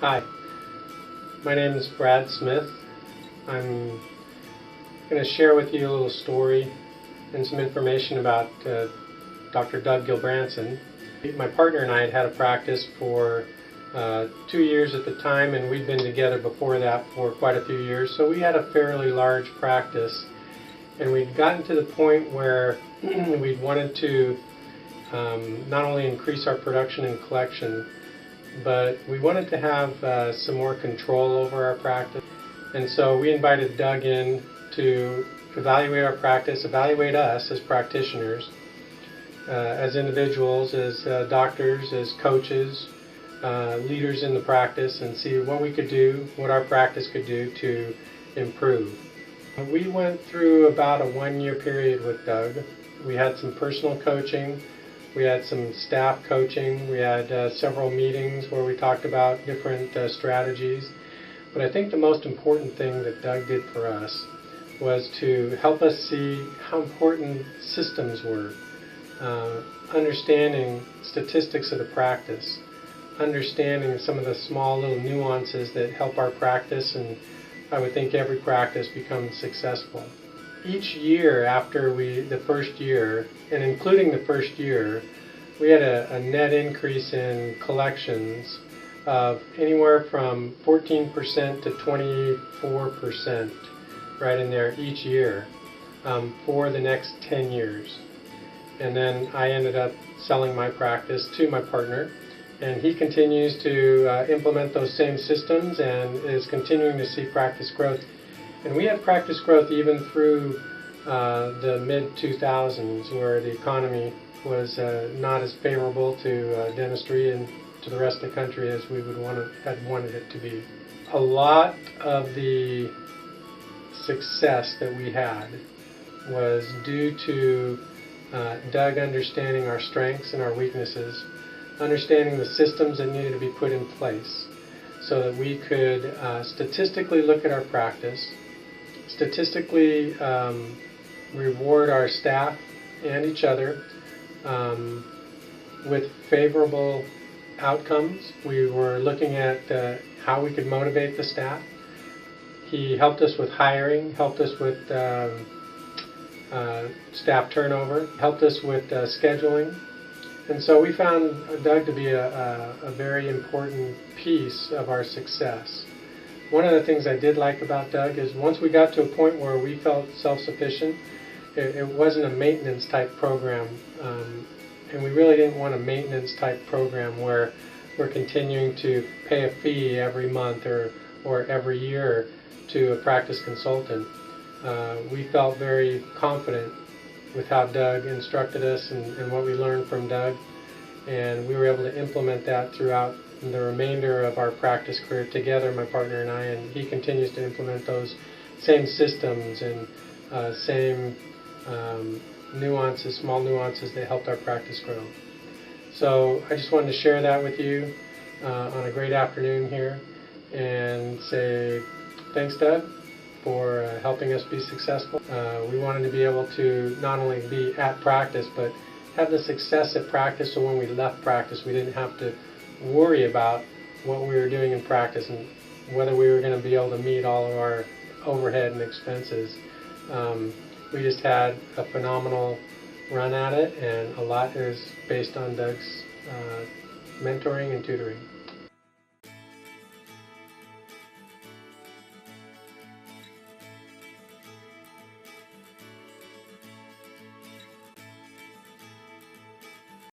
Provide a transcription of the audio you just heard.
Hi, my name is Brad Smith. I'm going to share with you a little story and some information about Dr. Doug Gilbranson. My partner and I had had a practice for 2 years at the time, and we'd been together before that for quite a few years, so we had a fairly large practice, and we'd gotten to the point where we'd wanted to not only increase our production and collection, but we wanted to have some more control over our practice. And so we invited Doug in to evaluate our practice, evaluate us as practitioners, as individuals, as doctors, as coaches, leaders in the practice, and see what we could do, what our practice could do to improve. We went through about a 1-year period with Doug. We had some personal coaching. We had some staff coaching. We had several meetings where we talked about different strategies. But I think the most important thing that Doug did for us was to help us see how important systems were. Understanding statistics of the practice, understanding some of the small little nuances that help our practice, and I would think every practice, become successful. Each year after the first year, and including the first year, we had a net increase in collections of anywhere from 14% to 24%, right in there each year, for the next 10 years. And then I ended up selling my practice to my partner, and he continues to implement those same systems and is continuing to see practice growth. And we had practice growth even through the mid-2000s, where the economy was not as favorable to dentistry and to the rest of the country as we had wanted it to be. A lot of the success that we had was due to Doug understanding our strengths and our weaknesses, understanding the systems that needed to be put in place so that we could statistically look at our practice, statistically reward our staff and each other with favorable outcomes. We were looking at how we could motivate the staff. He helped us with hiring, helped us with staff turnover, helped us with scheduling. And so we found Doug to be a very important piece of our success. One of the things I did like about Doug is once we got to a point where we felt self-sufficient, it wasn't a maintenance type program, and we really didn't want a maintenance type program where we're continuing to pay a fee every month or every year to a practice consultant. We felt very confident with how Doug instructed us and what we learned from Doug, and we were able to implement that throughout the remainder of our practice career together, my partner and I, and he continues to implement those same systems and same nuances, small nuances that helped our practice grow. So I just wanted to share that with you on a great afternoon here and say thanks, Doug, for helping us be successful. We wanted to be able to not only be at practice, but have the success at practice, so when we left practice we didn't have to worry about what we were doing in practice and whether we were going to be able to meet all of our overhead and expenses. We just had a phenomenal run at it, and a lot is based on Doug's mentoring and tutoring.